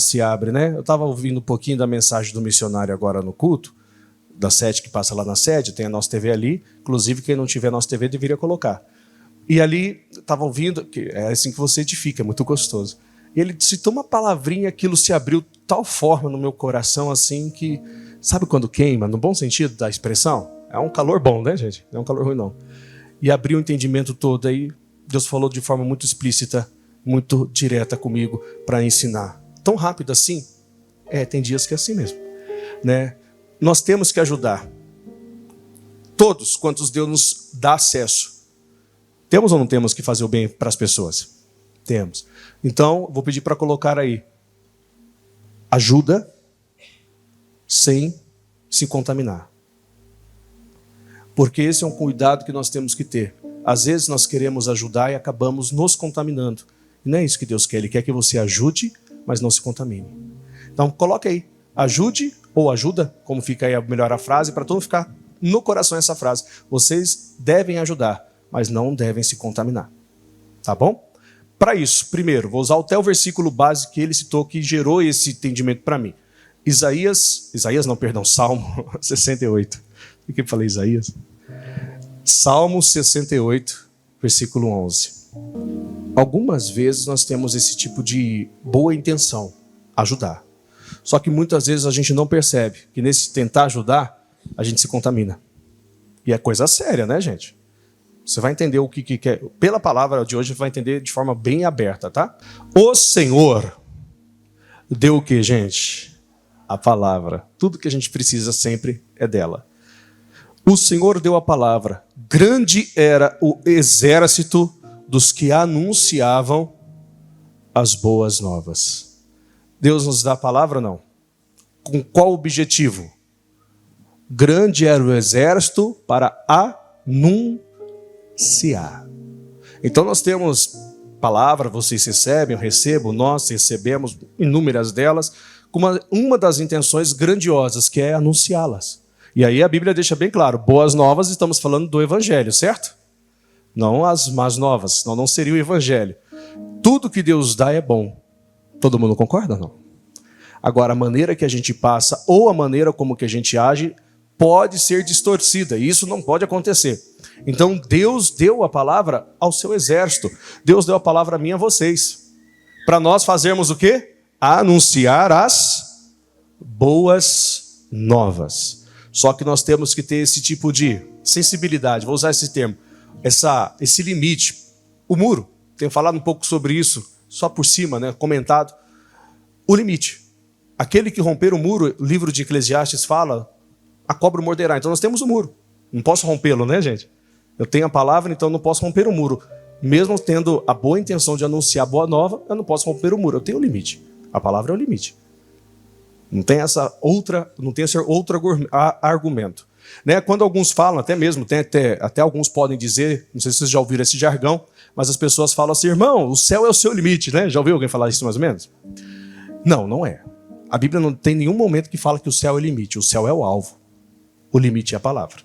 se abre, né? Eu estava ouvindo um pouquinho da mensagem do missionário agora no culto, da sede que passa lá na sede, tem a nossa TV ali, inclusive quem não tiver a nossa TV deveria colocar. E ali, estava ouvindo, que é assim que você edifica, é muito gostoso. E ele citou uma palavrinha, aquilo se abriu de tal forma no meu coração, assim, que... Sabe quando queima, no bom sentido da expressão? É um calor bom, né, gente? Não é um calor ruim, não. E abriu o entendimento todo, aí Deus falou de forma muito explícita, muito direta comigo, para ensinar. Tão rápido assim? Tem dias que é assim mesmo, né? Nós temos que ajudar. Todos, quantos Deus nos dá acesso. Temos ou não temos que fazer o bem para as pessoas? Temos. Então, vou pedir para colocar aí. Ajuda sem se contaminar. Porque esse é um cuidado que nós temos que ter. Às vezes nós queremos ajudar e acabamos nos contaminando. E não é isso que Deus quer. Ele quer que você ajude, mas não se contamine. Então, coloque aí. Ajude ou ajuda, como fica aí melhor a frase, para todo mundo ficar no coração essa frase. Vocês devem ajudar, mas não devem se contaminar. Tá bom? Para isso, primeiro, vou usar até o versículo base que ele citou, que gerou esse entendimento para mim. Salmo 68. Por que eu falei Isaías? Salmo 68, versículo 11. Algumas vezes nós temos esse tipo de boa intenção, ajudar. Só que muitas vezes a gente não percebe que nesse tentar ajudar, a gente se contamina. E é coisa séria, né, gente? Você vai entender o que é. Pela palavra de hoje, você vai entender de forma bem aberta, tá? O Senhor deu o que, gente? A palavra. Tudo que a gente precisa sempre é dela. O Senhor deu a palavra. Grande era o exército dos que anunciavam as boas novas. Deus nos dá a palavra ou não? Com qual objetivo? Grande era o exército para anunciar. Então nós temos palavra, vocês recebem, eu recebo, nós recebemos inúmeras delas, com uma das intenções grandiosas, que é anunciá-las. E aí a Bíblia deixa bem claro, boas novas, estamos falando do Evangelho, certo? Não as más novas, senão não seria o Evangelho. Tudo que Deus dá é bom. Todo mundo concorda ou não? Agora, a maneira que a gente passa ou a maneira como que a gente age pode ser distorcida, e isso não pode acontecer. Então Deus deu a palavra ao seu exército. Deus deu a palavra a mim e a vocês. Para nós fazermos o quê? Anunciar as boas novas. Só que nós temos que ter esse tipo de sensibilidade, vou usar esse termo, esse limite. O muro, tenho falado um pouco sobre isso, só por cima, né, comentado. O limite. Aquele que romper o muro, o livro de Eclesiastes fala, a cobra o morderá. Então nós temos o muro. Não posso rompê-lo, né, gente? Eu tenho a palavra, então não posso romper o muro. Mesmo tendo a boa intenção de anunciar a boa nova, eu não posso romper o muro. Eu tenho um limite. A palavra é o limite. Não tem esse outro argumento. Né? Quando alguns falam, até mesmo, até alguns podem dizer, não sei se vocês já ouviram esse jargão, mas as pessoas falam assim, irmão, o céu é o seu limite, né? Já ouviu alguém falar isso mais ou menos? Não, não é. A Bíblia não tem nenhum momento que fala que o céu é o limite, o céu é o alvo. O limite é a palavra.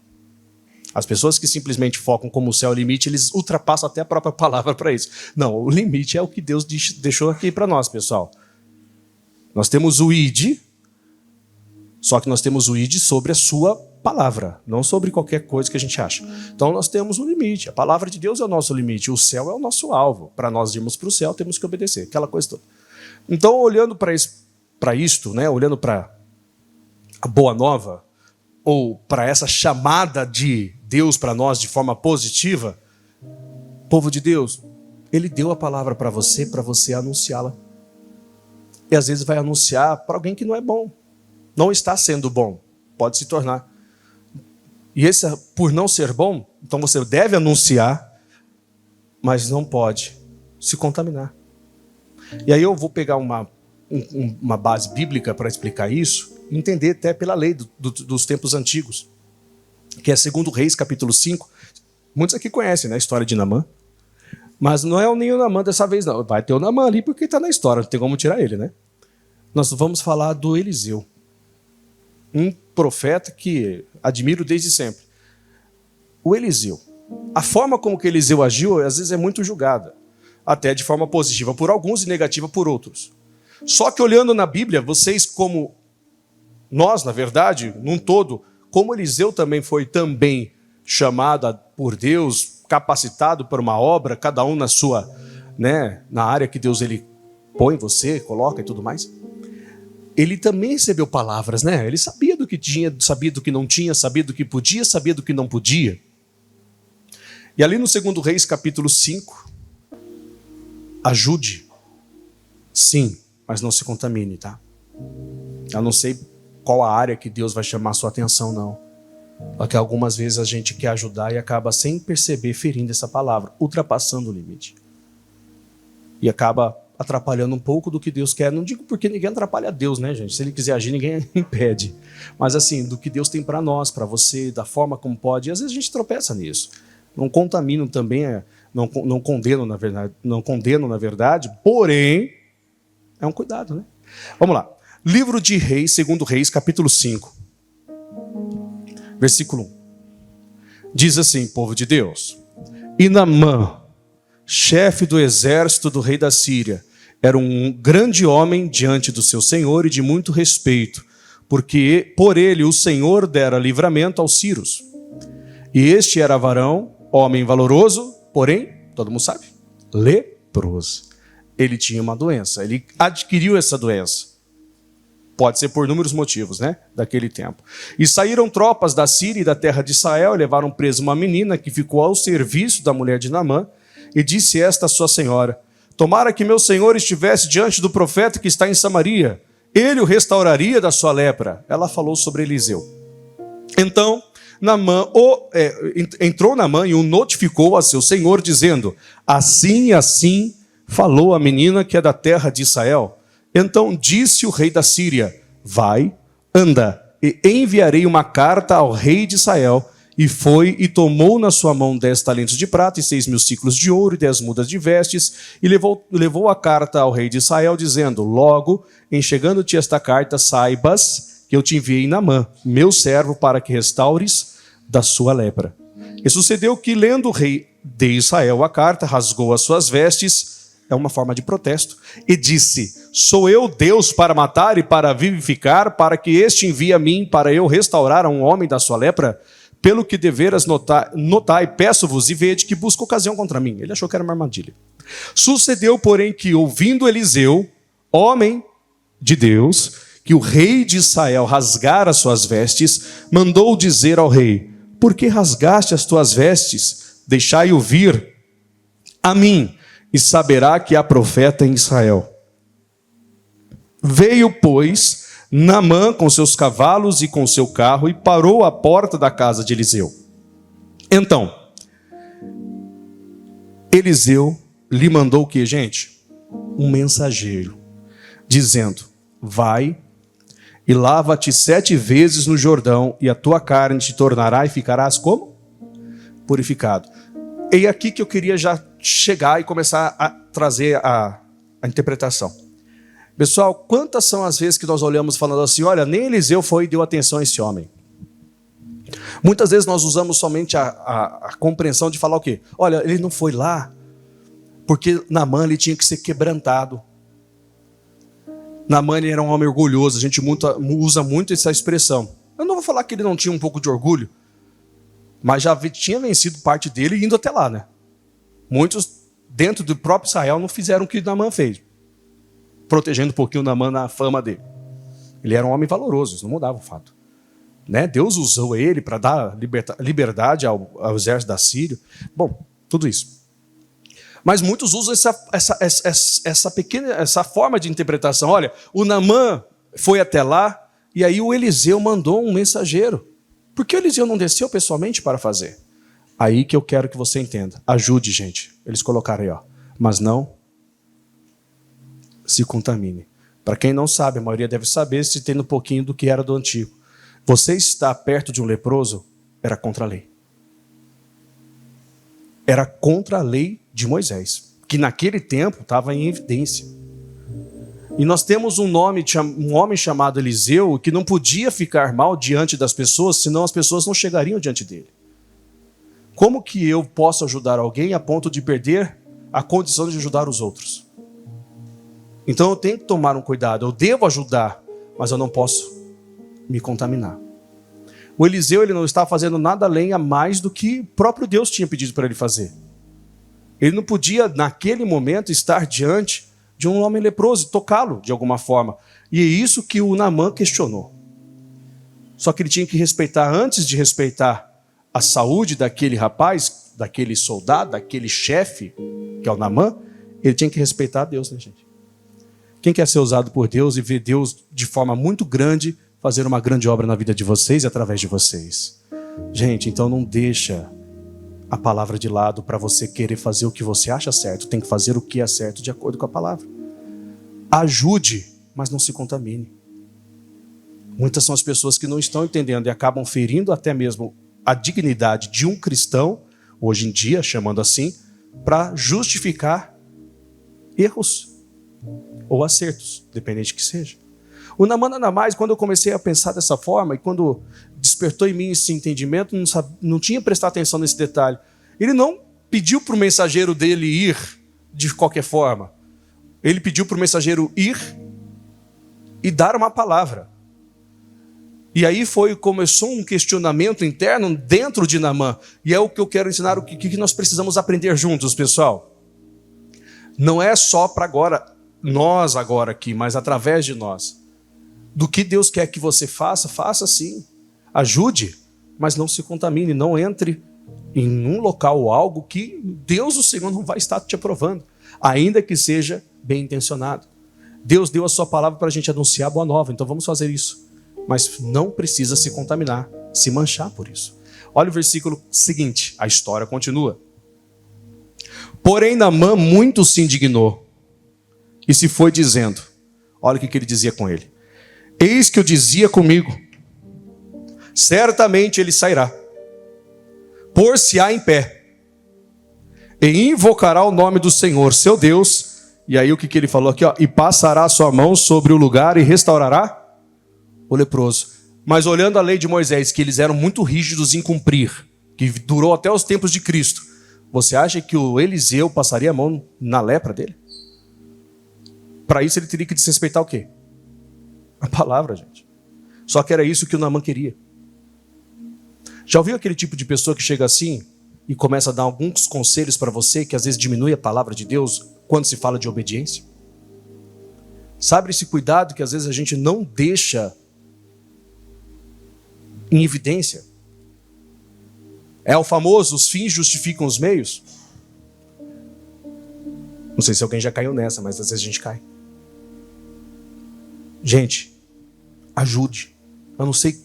As pessoas que simplesmente focam como o céu é o limite, eles ultrapassam até a própria palavra para isso. Não, o limite é o que Deus deixou aqui para nós, pessoal. Nós temos o ID, só que nós temos o ID sobre a sua palavra, não sobre qualquer coisa que a gente acha. Então nós temos um limite. A palavra de Deus é o nosso limite. O céu é o nosso alvo. Para nós irmos para o céu, temos que obedecer. Aquela coisa toda. Então, olhando para isto, né, olhando para a boa nova, ou para essa chamada de Deus para nós de forma positiva, povo de Deus, Ele deu a palavra para você anunciá-la. E às vezes vai anunciar para alguém que não é bom. Não está sendo bom. Pode se tornar. E esse, por não ser bom, então você deve anunciar, mas não pode se contaminar. E aí eu vou pegar uma base bíblica para explicar isso, entender até pela lei dos tempos antigos, que é 2 Reis, capítulo 5. Muitos aqui conhecem, né, a história de Naamã. Mas não é nem o Naamã dessa vez, não. Vai ter o Naamã ali porque está na história, não tem como tirar ele, né? Nós vamos falar do Eliseu. Um profeta que admiro desde sempre. O Eliseu. A forma como que Eliseu agiu, às vezes é muito julgada. Até de forma positiva por alguns e negativa por outros. Só que olhando na Bíblia, vocês como nós, na verdade, num todo, como Eliseu também foi chamado por Deus, capacitado para uma obra, cada um na sua, na área que Deus ele põe você, coloca e tudo mais. Ele também recebeu palavras, Ele sabia do que tinha, sabia do que não tinha, sabia do que podia, sabia do que não podia. E ali no 2 Reis, capítulo 5, ajude, sim, mas não se contamine, tá? Eu não sei qual a área que Deus vai chamar a sua atenção, não. Porque algumas vezes a gente quer ajudar e acaba sem perceber ferindo essa palavra, ultrapassando o limite. E acaba atrapalhando um pouco do que Deus quer. Não digo porque ninguém atrapalha Deus, gente? Se ele quiser agir, ninguém impede. Mas assim, do que Deus tem para nós, para você, da forma como pode. E às vezes a gente tropeça nisso. Não contamino também, não condeno na verdade, porém, é um cuidado, Vamos lá. Livro de Reis, 2 Reis, capítulo 5. Versículo 1. Diz assim, povo de Deus: E Naamã, chefe do exército do rei da Síria, era um grande homem diante do seu senhor e de muito respeito, porque por ele o Senhor dera livramento aos sírios. E este era varão, homem valoroso, porém, todo mundo sabe, leproso. Ele tinha uma doença, ele adquiriu essa doença. Pode ser por inúmeros motivos, daquele tempo. E saíram tropas da Síria e da terra de Israel, e levaram preso uma menina que ficou ao serviço da mulher de Naamã, e disse esta a sua senhora: Tomara que meu senhor estivesse diante do profeta que está em Samaria, ele o restauraria da sua lepra. Ela falou sobre Eliseu. Então, entrou Naamã e o notificou a seu senhor, dizendo: Assim e assim falou a menina que é da terra de Israel. Então disse o rei da Síria: Vai, anda, e enviarei uma carta ao rei de Israel. E foi e tomou na sua mão 10 talentos de prata e 6.000 ciclos de ouro e 10 mudas de vestes, e levou a carta ao rei de Israel, dizendo: Logo, em chegando-te esta carta, saibas que eu te enviei Naamã, meu servo, para que restaures da sua lepra. E sucedeu que, lendo o rei de Israel a carta, rasgou as suas vestes, é uma forma de protesto, e disse: Sou eu Deus para matar e para vivificar, para que este envie a mim, para eu restaurar a um homem da sua lepra? Pelo que deveras notai, peço-vos, e vede que busca ocasião contra mim. Ele achou que era uma armadilha. Sucedeu, porém, que ouvindo Eliseu, homem de Deus, que o rei de Israel rasgara as suas vestes, mandou dizer ao rei: Por que rasgaste as tuas vestes? Deixai-o vir a mim, e saberá que há profeta em Israel. Veio, pois, Naamã com seus cavalos e com seu carro, e parou à porta da casa de Eliseu. Então, Eliseu lhe mandou o que, gente? Um mensageiro, dizendo: Vai e lava-te 7 vezes no Jordão, e a tua carne te tornará e ficarás como? Purificado. E aqui que eu queria já chegar e começar a trazer a interpretação. Pessoal, quantas são as vezes que nós olhamos falando assim: olha, nem Eliseu foi e deu atenção a esse homem. Muitas vezes nós usamos somente a compreensão de falar o quê? Olha, ele não foi lá porque Naamã ele tinha que ser quebrantado. Naamã era um homem orgulhoso, a gente usa muito essa expressão. Eu não vou falar que ele não tinha um pouco de orgulho, mas já tinha vencido parte dele indo até lá, Muitos dentro do próprio Israel não fizeram o que Naamã fez, protegendo um pouquinho Naamã na fama dele. Ele era um homem valoroso, isso não mudava o fato. Deus usou ele para dar liberdade ao exército da Síria. Bom, tudo isso. Mas muitos usam essa forma de interpretação. Olha, o Naamã foi até lá, e aí o Eliseu mandou um mensageiro. Por que o Eliseu não desceu pessoalmente para fazer? Aí que eu quero que você entenda. Ajude, gente. Eles colocaram aí, mas não se contamine. Para quem não sabe, a maioria deve saber, se tem um pouquinho do que era do antigo. Você está perto de um leproso, era contra a lei. Era contra a lei de Moisés, que naquele tempo estava em evidência. E nós temos um homem chamado Eliseu, que não podia ficar mal diante das pessoas, senão as pessoas não chegariam diante dele. Como que eu posso ajudar alguém a ponto de perder a condição de ajudar os outros? Então eu tenho que tomar um cuidado, eu devo ajudar, mas eu não posso me contaminar. O Eliseu, ele não estava fazendo nada além a mais do que o próprio Deus tinha pedido para ele fazer. Ele não podia, naquele momento, estar diante de um homem leproso e tocá-lo de alguma forma. E é isso que o Naamã questionou. Só que ele tinha que respeitar, antes de respeitar a saúde daquele rapaz, daquele soldado, daquele chefe, que é o Naamã, ele tinha que respeitar a Deus, né, gente? Quem quer ser usado por Deus e ver Deus de forma muito grande fazer uma grande obra na vida de vocês e através de vocês? Gente, então não deixa a palavra de lado para você querer fazer o que você acha certo. Tem que fazer o que é certo de acordo com a palavra. Ajude, mas não se contamine. Muitas são as pessoas que não estão entendendo e acabam ferindo até mesmo a dignidade de um cristão, hoje em dia, chamando assim, para justificar erros ou acertos, dependente que seja. O Naamã nada mais, quando eu comecei a pensar dessa forma, e quando despertou em mim esse entendimento, não tinha prestado atenção nesse detalhe. Ele não pediu para o mensageiro dele ir de qualquer forma. Ele pediu para o mensageiro ir e dar uma palavra. E aí começou um questionamento interno dentro de Naamã. E é o que eu quero ensinar, o que nós precisamos aprender juntos, pessoal. Não é só para agora, nós agora aqui, mas através de nós. Do que Deus quer que você faça, faça sim. Ajude, mas não se contamine, não entre em um local ou algo que Deus, o Senhor, não vai estar te aprovando, ainda que seja bem intencionado. Deus deu a sua palavra para a gente anunciar a boa nova, então vamos fazer isso. Mas não precisa se contaminar, se manchar por isso. Olha o versículo seguinte, a história continua. Porém, Naamã muito se indignou e se foi dizendo, olha o que ele dizia com ele. Eis que eu dizia comigo, certamente ele sairá, pôr-se-á em pé, e invocará o nome do Senhor, seu Deus. E aí o que ele falou aqui, ó, e passará a sua mão sobre o lugar e restaurará o leproso. Mas olhando a lei de Moisés, que eles eram muito rígidos em cumprir, que durou até os tempos de Cristo, você acha que o Eliseu passaria a mão na lepra dele? Para isso ele teria que desrespeitar o quê? A palavra, gente. Só que era isso que o Naamã queria. Já ouviu aquele tipo de pessoa que chega assim e começa a dar alguns conselhos para você, que às vezes diminui a palavra de Deus quando se fala de obediência? Sabe esse cuidado que às vezes a gente não deixa em evidência? É o famoso, os fins justificam os meios? Não sei se alguém já caiu nessa, mas às vezes a gente cai. Gente, ajude. Eu não sei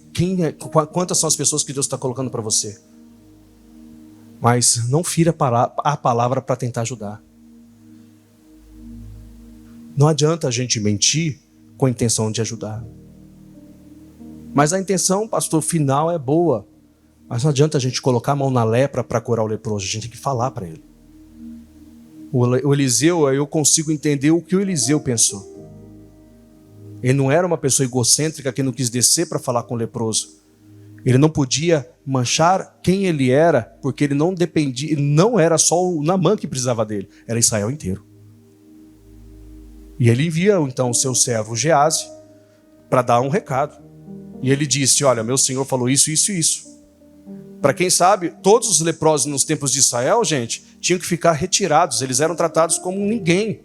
quantas são as pessoas que Deus está colocando para você. Mas não fira a palavra para tentar ajudar. Não adianta a gente mentir com a intenção de ajudar. Mas a intenção, pastor, final é boa. Mas não adianta a gente colocar a mão na lepra para curar o leproso. A gente tem que falar para ele. O Eliseu, eu consigo entender o que o Eliseu pensou. Ele não era uma pessoa egocêntrica que não quis descer para falar com o leproso. Ele não podia manchar quem ele era, porque ele não dependia, não era só o Naamã que precisava dele, era Israel inteiro. E ele envia então o seu servo Geazi para dar um recado. E ele disse, olha, meu senhor falou isso, isso e isso. Para quem sabe, todos os leprosos nos tempos de Israel, gente, tinham que ficar retirados, eles eram tratados como ninguém.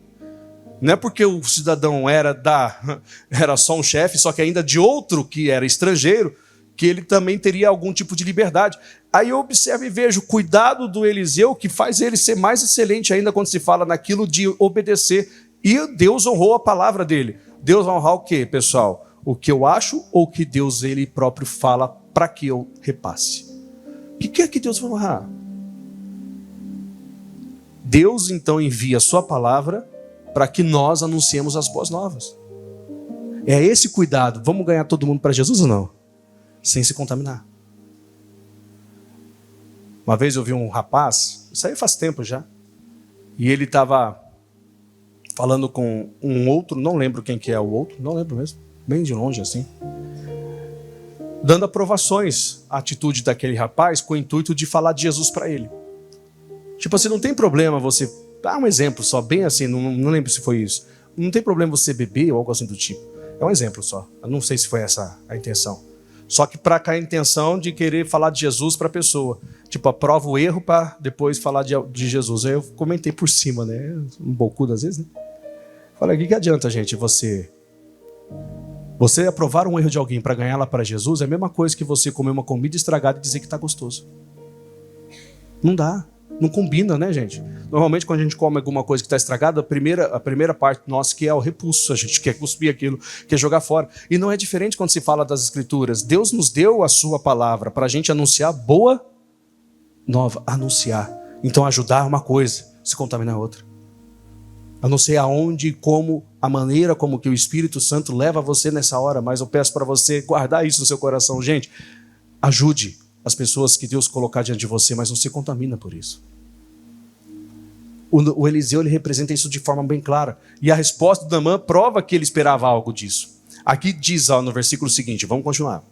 Não é porque o cidadão era só um chefe, só que ainda de outro que era estrangeiro, que ele também teria algum tipo de liberdade. Aí eu observo e vejo o cuidado do Eliseu, que faz ele ser mais excelente ainda quando se fala naquilo de obedecer. E Deus honrou a palavra dele. Deus vai honrar o quê, pessoal? O que eu acho ou o que Deus ele próprio fala para que eu repasse? O que é que Deus vai honrar? Deus então envia a sua palavra para que nós anunciemos as boas novas. É esse cuidado. Vamos ganhar todo mundo para Jesus ou não? Sem se contaminar. Uma vez eu vi um rapaz, isso aí faz tempo já, e ele estava falando com um outro, não lembro quem que é o outro, não lembro mesmo, bem de longe assim, dando aprovações à atitude daquele rapaz com o intuito de falar de Jesus para ele. Tipo assim, não tem problema você... Dá um exemplo só, bem assim, não lembro se foi isso. não tem problema você beber ou algo assim do tipo. É um exemplo só. Eu não sei se foi essa a intenção. Só que para cá a intenção de querer falar de Jesus para a pessoa. Tipo, aprova o erro para depois falar de Jesus. Aí eu comentei por cima, né? Um bocudo às vezes, né? Falei, o que adianta, gente, você aprovar um erro de alguém para ganhar ela para Jesus é a mesma coisa que você comer uma comida estragada e dizer que está gostoso. Não dá. Não combina, né, gente? Normalmente, quando a gente come alguma coisa que está estragada, a primeira parte nossa que é o repulso. A gente quer cuspir aquilo, quer jogar fora. E não é diferente quando se fala das Escrituras. Deus nos deu a sua palavra para a gente anunciar boa nova. Anunciar. Então, ajudar é uma coisa, se contaminar é outra. Eu não sei aonde, como, a maneira como que o Espírito Santo leva você nessa hora, mas eu peço para você guardar isso no seu coração. Gente, ajude as pessoas que Deus colocar diante de você, mas não se contamina por isso. O Eliseu, ele representa isso de forma bem clara. E a resposta do Naamã prova que ele esperava algo disso. Aqui diz no versículo seguinte, vamos continuar.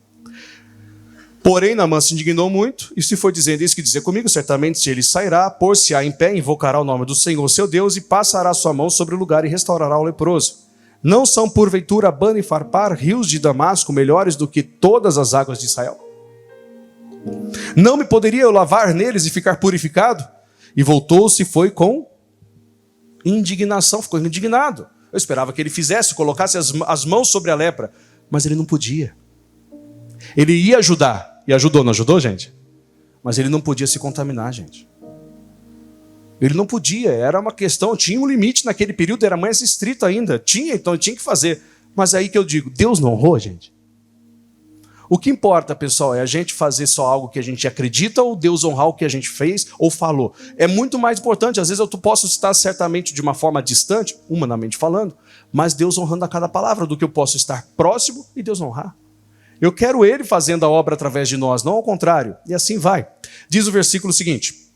Porém, Naamã se indignou muito e se foi dizendo isso que dizer comigo, certamente ele sairá, pôr-se-á em pé, invocará o nome do Senhor, seu Deus, e passará sua mão sobre o lugar e restaurará o leproso. Não são, porventura, Abana e Farpar, rios de Damasco, melhores do que todas as águas de Israel? Não me poderia eu lavar neles e ficar purificado? E voltou-se e foi com indignação, ficou indignado. Eu esperava que ele fizesse, colocasse as mãos sobre a lepra, mas ele não podia. Ele ia ajudar, e ajudou, não ajudou, gente? Mas ele não podia se contaminar, gente. Ele não podia, era uma questão, tinha um limite naquele período, era mais estrito ainda, então tinha que fazer. Mas aí que eu digo, Deus não honrou, gente? O que importa, pessoal, é a gente fazer só algo que a gente acredita ou Deus honrar o que a gente fez ou falou? É muito mais importante. Às vezes eu posso estar certamente de uma forma distante, humanamente falando, mas Deus honrando a cada palavra, do que eu posso estar próximo e Deus honrar. Eu quero Ele fazendo a obra através de nós, não ao contrário. E assim vai. Diz o versículo seguinte.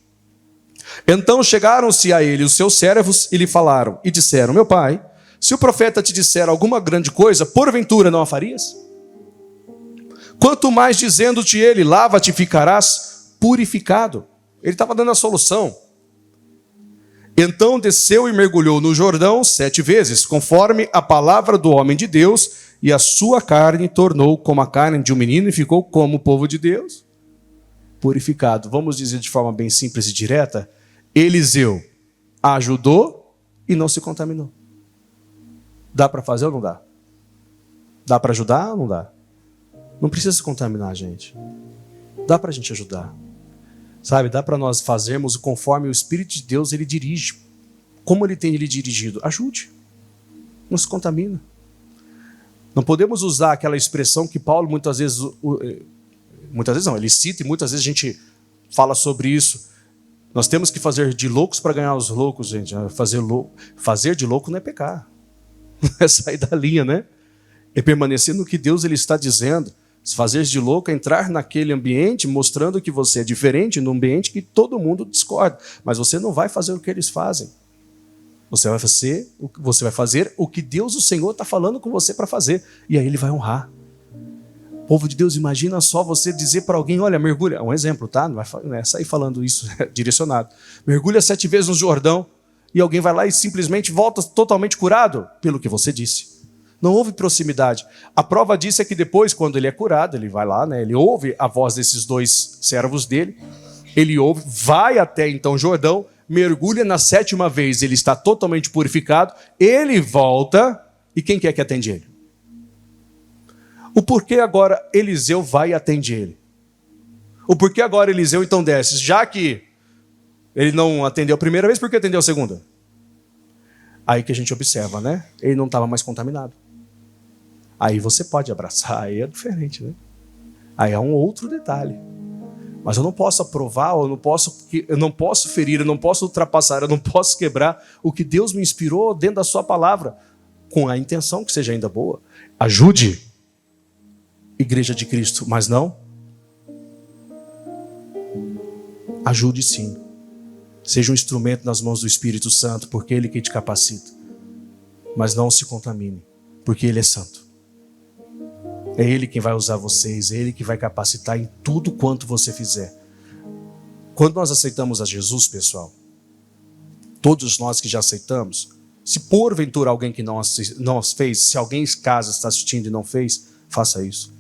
Então chegaram-se a ele os seus servos e lhe falaram e disseram, meu pai, se o profeta te disser alguma grande coisa, porventura não a farias? Quanto mais dizendo-te ele, lava-te e ficarás purificado. Ele estava dando a solução. Então desceu e mergulhou no Jordão 7 vezes, conforme a palavra do homem de Deus, e a sua carne tornou como a carne de um menino e ficou como o povo de Deus, purificado. Vamos dizer de forma bem simples e direta, Eliseu ajudou e não se contaminou. Dá para fazer ou não dá? Dá para ajudar ou não dá? Não precisa se contaminar, gente. Dá para a gente ajudar. Sabe, dá para nós fazermos conforme o Espírito de Deus ele dirige. Como ele tem ele dirigido? Ajude. Não se contamina. Não podemos usar aquela expressão que Paulo muitas vezes não, ele cita e muitas vezes a gente fala sobre isso. Nós temos que fazer de loucos para ganhar os loucos, gente. Fazer de louco não é pecar. Não é sair da linha, né? É permanecer no que Deus ele está dizendo. Se fazer de louco é entrar naquele ambiente mostrando que você é diferente, num ambiente que todo mundo discorda. Mas você não vai fazer o que eles fazem. Você vai fazer o que Deus, o Senhor, está falando com você para fazer. E aí Ele vai honrar. Povo de Deus, imagina só você dizer para alguém, olha, mergulha. É um exemplo, tá? Não é sair falando isso direcionado. Mergulha 7 vezes no Jordão e alguém vai lá e simplesmente volta totalmente curado pelo que você disse. Não houve proximidade. A prova disso é que depois, quando ele é curado, ele vai lá, né? Ele ouve a voz desses 2 servos dele. Ele ouve, vai até então Jordão, mergulha na 7ª vez, ele está totalmente purificado, ele volta, e quem quer que atende ele? O porquê agora Eliseu vai e atende ele? O porquê agora Eliseu então desce? Já que ele não atendeu a primeira vez, por que atendeu a segunda? Aí que a gente observa, né? Ele não estava mais contaminado. Aí você pode abraçar, aí é diferente, né? Aí é um outro detalhe. Mas eu não posso aprovar, eu não posso ferir, eu não posso ultrapassar, eu não posso quebrar o que Deus me inspirou dentro da sua palavra, com a intenção que seja ainda boa. Ajude, Igreja de Cristo, mas não. Ajude sim. Seja um instrumento nas mãos do Espírito Santo, porque Ele que te capacita. Mas não se contamine, porque Ele é santo. É Ele quem vai usar vocês, é Ele que vai capacitar em tudo quanto você fizer. Quando nós aceitamos a Jesus, pessoal, todos nós que já aceitamos, Se porventura alguém que não as fez, se alguém em casa está assistindo e não fez, faça isso.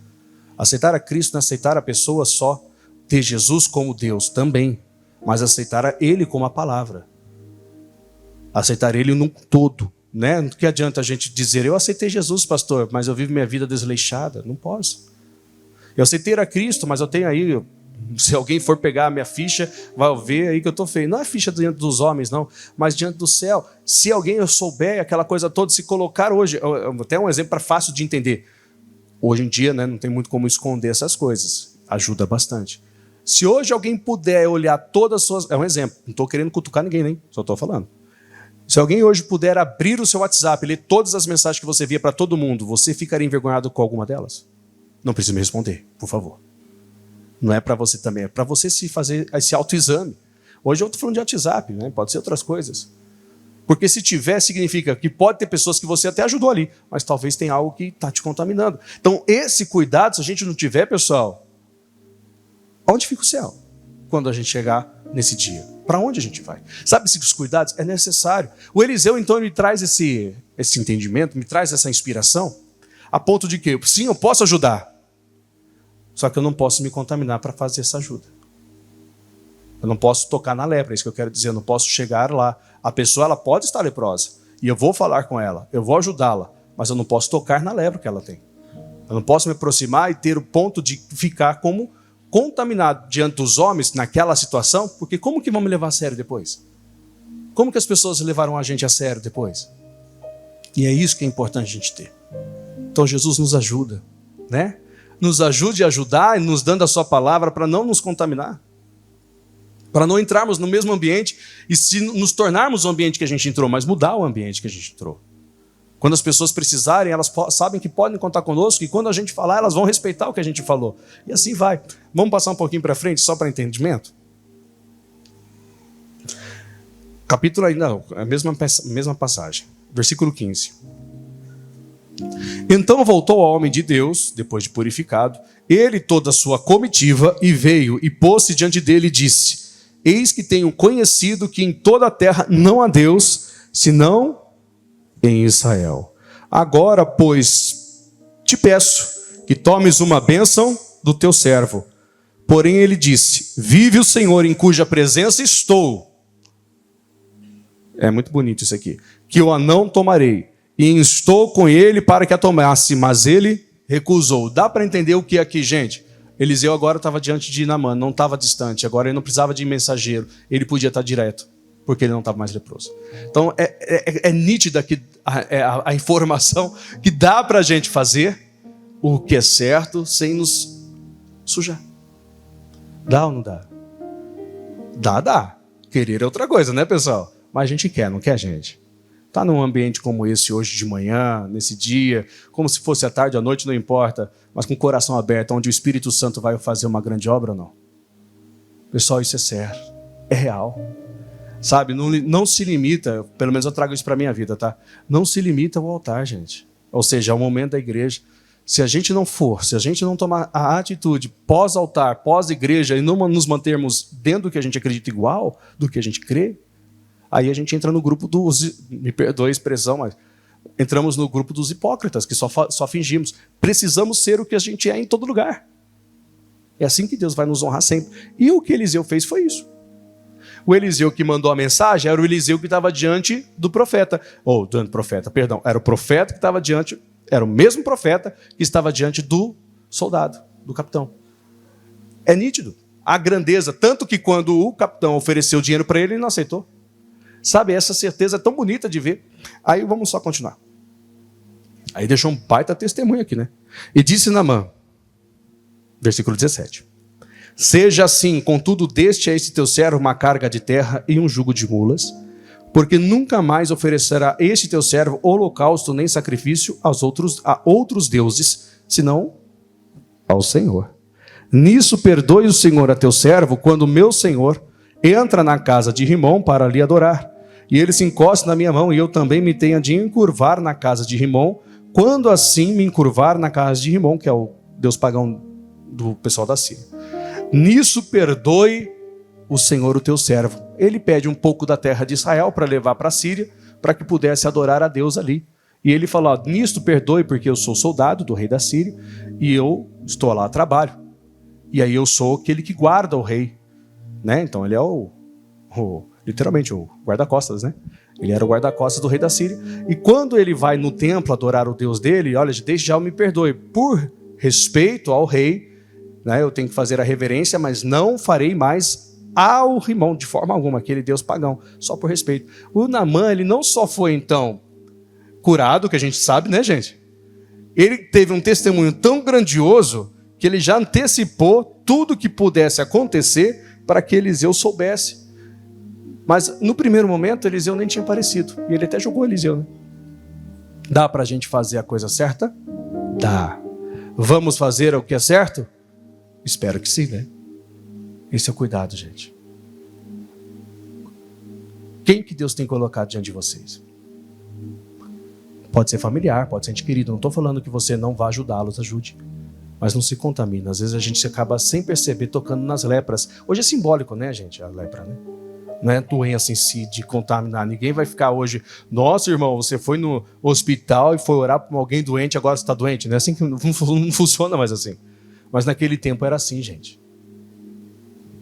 Aceitar a Cristo não é aceitar a pessoa só, ter Jesus como Deus também, mas aceitar Ele como a palavra. Aceitar Ele num todo, né? Não que adianta a gente dizer, eu aceitei Jesus, pastor, mas eu vivo minha vida desleixada. Não posso. Eu aceitei a Cristo, mas eu tenho aí, se alguém for pegar a minha ficha, vai ver aí que eu estou feio. Não é ficha diante dos homens, não, mas diante do céu. Se alguém eu souber aquela coisa toda, se colocar hoje, até um exemplo fácil de entender. Hoje em dia, né, não tem muito como esconder essas coisas. Ajuda bastante. Se hoje alguém puder olhar todas as suas... É um exemplo, não estou querendo cutucar ninguém, nem. Só estou falando. Se alguém hoje puder abrir o seu WhatsApp e ler todas as mensagens que você via para todo mundo, você ficaria envergonhado com alguma delas? Não precisa me responder, por favor. Não é para você também, é para você se fazer esse autoexame. Hoje eu estou falando de WhatsApp, né? Pode ser outras coisas. Porque se tiver, significa que pode ter pessoas que você até ajudou ali, mas talvez tenha algo que está te contaminando. Então, esse cuidado, se a gente não tiver, pessoal, onde fica o céu quando a gente chegar nesse dia? Para onde a gente vai? Sabe esses cuidados? É necessário. O Eliseu, então, ele traz esse entendimento, me traz essa inspiração, a ponto de que, sim, eu posso ajudar, só que eu não posso me contaminar para fazer essa ajuda. Eu não posso tocar na lepra, é isso que eu quero dizer. Eu não posso chegar lá. A pessoa ela pode estar leprosa, e eu vou falar com ela, eu vou ajudá-la, mas eu não posso tocar na lepra que ela tem. Eu não posso me aproximar e ter o ponto de ficar como contaminado diante dos homens naquela situação, porque como que vão me levar a sério depois? Como que as pessoas levaram a gente a sério depois? E é isso que é importante a gente ter. Então Jesus nos ajuda, né? Nos ajude a ajudar, nos dando a sua palavra para não nos contaminar, para não entrarmos no mesmo ambiente e se nos tornarmos o ambiente que a gente entrou, mas mudar o ambiente que a gente entrou. Quando as pessoas precisarem, elas sabem que podem contar conosco e quando a gente falar, elas vão respeitar o que a gente falou. E assim vai. Vamos passar um pouquinho para frente, só para entendimento? Capítulo ainda, a mesma passagem. Versículo 15. Então voltou ao homem de Deus, depois de purificado, ele e toda a sua comitiva, e veio e pôs-se diante dele e disse: Eis que tenho conhecido que em toda a terra não há Deus, senão em Israel. Agora, pois, te peço que tomes uma bênção do teu servo. Porém ele disse: Vive o Senhor em cuja presença estou. É muito bonito isso aqui. Que eu a não tomarei. E estou com ele para que a tomasse, mas ele recusou. Dá para entender o que é aqui, gente? Eliseu agora estava diante de Naamã, não estava distante. Agora ele não precisava de mensageiro. Ele podia estar direto, porque ele não estava mais leproso. Então é nítida que a informação que dá para a gente fazer o que é certo sem nos sujar. Dá ou não dá? Dá. Querer é outra coisa, né, pessoal? Mas a gente quer, não quer, gente? Está num ambiente como esse hoje de manhã, nesse dia, como se fosse à tarde, à noite, não importa, mas com o coração aberto, onde o Espírito Santo vai fazer uma grande obra ou não? Pessoal, isso é sério, é real. Sabe, não se limita, pelo menos eu trago isso para a minha vida, tá? Não se limita ao altar, gente. Ou seja, ao momento da igreja. Se a gente não for, se a gente não tomar a atitude pós-altar, pós-igreja, e não nos mantermos dentro do que a gente acredita igual, do que a gente crê, aí a gente entra no grupo dos, me perdoe a expressão, mas entramos no grupo dos hipócritas, que só fingimos. Precisamos ser o que a gente é em todo lugar. É assim que Deus vai nos honrar sempre. E o que Eliseu fez foi isso. O Eliseu que mandou a mensagem era o Eliseu que estava diante do profeta. Era o profeta que estava diante, era o mesmo profeta que estava diante do soldado, do capitão. É nítido. A grandeza, tanto que quando o capitão ofereceu dinheiro para ele, ele não aceitou. Sabe, essa certeza é tão bonita de ver. Aí vamos só continuar. Aí deixou um baita testemunho aqui, né? E disse Naamã, versículo 17: Seja assim, contudo, deste a este teu servo uma carga de terra e um jugo de mulas, porque nunca mais oferecerá este teu servo holocausto nem sacrifício a outros deuses, senão ao Senhor. Nisso perdoe o Senhor a teu servo, quando meu senhor entra na casa de Rimom para lhe adorar, e ele se encosta na minha mão, e eu também me tenha de encurvar na casa de Rimom, quando assim me encurvar na casa de Rimom, que é o deus pagão do pessoal da Síria. Nisso perdoe o Senhor o teu servo. Ele pede um pouco da terra de Israel para levar para a Síria, para que pudesse adorar a Deus ali. E ele falou, ó, nisto perdoe, porque eu sou soldado do rei da Síria, e eu estou lá a trabalho. E aí eu sou aquele que guarda o rei. Né? Então ele é literalmente o guarda-costas, né? Ele era o guarda-costas do rei da Síria. E quando ele vai no templo adorar o Deus dele, olha, desde já me perdoe, por respeito ao rei, né, eu tenho que fazer a reverência, mas não farei mais ao irmão de forma alguma, aquele Deus pagão, só por respeito. O Naamã, ele não só foi então curado, que a gente sabe, né, gente? Ele teve um testemunho tão grandioso que ele já antecipou tudo que pudesse acontecer para que Eliseu soubesse. Mas no primeiro momento, Eliseu nem tinha aparecido. E ele até julgou Eliseu, né? Dá para a gente fazer a coisa certa? Dá. Vamos fazer o que é certo? Espero que sim, né? Esse é o cuidado, gente. Quem que Deus tem colocado diante de vocês? Pode ser familiar, pode ser ente querido. Não estou falando que você não vá ajudá-los, ajude. Mas não se contamina. Às vezes a gente se acaba sem perceber tocando nas lepras. Hoje é simbólico, né, gente? A lepra, né? Não é doença em si de contaminar. Ninguém vai ficar hoje, nossa, irmão, você foi no hospital e foi orar por alguém doente, agora você está doente. Não é assim que não funciona mais assim. Mas naquele tempo era assim, gente.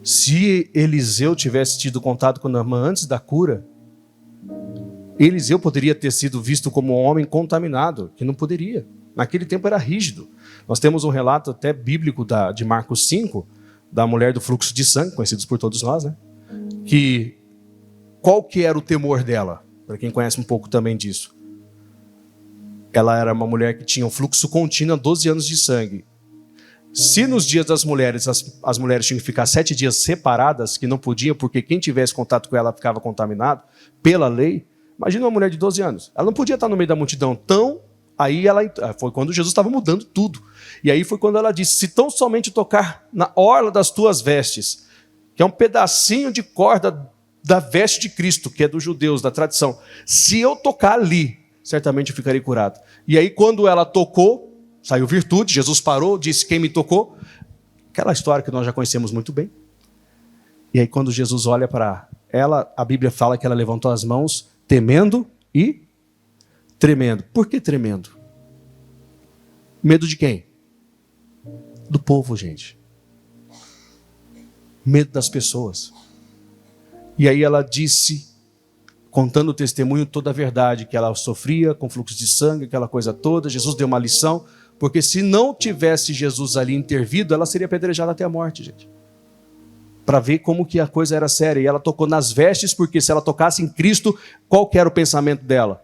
Se Eliseu tivesse tido contato com Naamã antes da cura, Eliseu poderia ter sido visto como um homem contaminado, que não poderia. Naquele tempo era rígido. Nós temos um relato até bíblico de Marcos 5, da mulher do fluxo de sangue, conhecidos por todos nós, né? Que qual que era o temor dela? Para quem conhece um pouco também disso. Ela era uma mulher que tinha um fluxo contínuo, 12 anos de sangue. Se nos dias das mulheres, as mulheres tinham que ficar 7 dias separadas, que não podiam, porque quem tivesse contato com ela ficava contaminado, pela lei, imagina uma mulher de 12 anos. Ela não podia estar no meio da multidão tão... Aí foi quando Jesus estava mudando tudo. E aí foi quando ela disse, se tão somente tocar na orla das tuas vestes, que é um pedacinho de corda da veste de Cristo, que é dos judeus, da tradição. Se eu tocar ali, certamente eu ficarei curado. E aí quando ela tocou, saiu virtude, Jesus parou, disse quem me tocou. Aquela história que nós já conhecemos muito bem. E aí quando Jesus olha para ela, a Bíblia fala que ela levantou as mãos, temendo e tremendo. Por que tremendo? Medo de quem? Do povo, gente. Medo das pessoas. E aí ela disse, contando o testemunho, toda a verdade, que ela sofria com fluxo de sangue, aquela coisa toda. Jesus deu uma lição, porque se não tivesse Jesus ali intervido, ela seria apedrejada até a morte, gente. Para ver como que a coisa era séria. E ela tocou nas vestes, porque se ela tocasse em Cristo, qual que era o pensamento dela?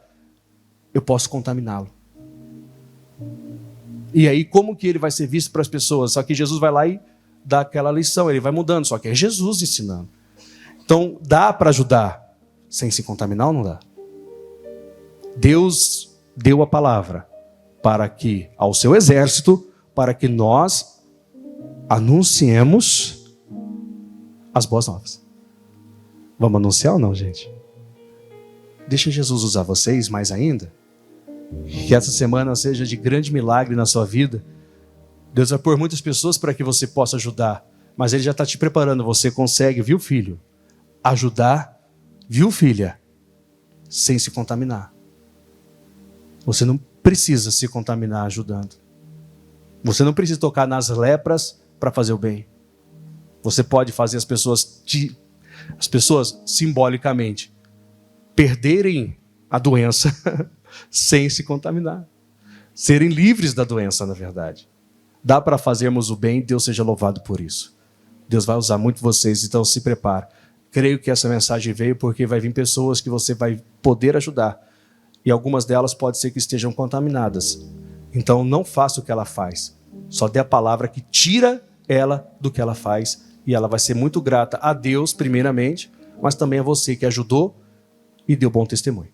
Eu posso contaminá-lo. E aí como que ele vai ser visto para as pessoas? Só que Jesus vai lá e dá aquela lição, ele vai mudando, só que é Jesus ensinando. Então dá para ajudar sem se contaminar ou não dá? Deus deu a palavra para que, ao seu exército, para que nós anunciemos as boas novas. Vamos anunciar ou não, gente? Deixa Jesus usar vocês mais ainda. Que essa semana seja de grande milagre na sua vida. Deus vai pôr muitas pessoas para que você possa ajudar. Mas Ele já está te preparando. Você consegue, viu, filho? Ajudar, viu, filha? Sem se contaminar. Você não precisa se contaminar ajudando. Você não precisa tocar nas lepras para fazer o bem. Você pode fazer as pessoas simbolicamente perderem a doença sem se contaminar. Serem livres da doença, na verdade. Dá para fazermos o bem, Deus seja louvado por isso. Deus vai usar muito vocês, então se prepare. Creio que essa mensagem veio porque vai vir pessoas que você vai poder ajudar. E algumas delas pode ser que estejam contaminadas. Então não faça o que ela faz. Só dê a palavra que tira ela do que ela faz. E ela vai ser muito grata a Deus, primeiramente, mas também a você que ajudou e deu bom testemunho.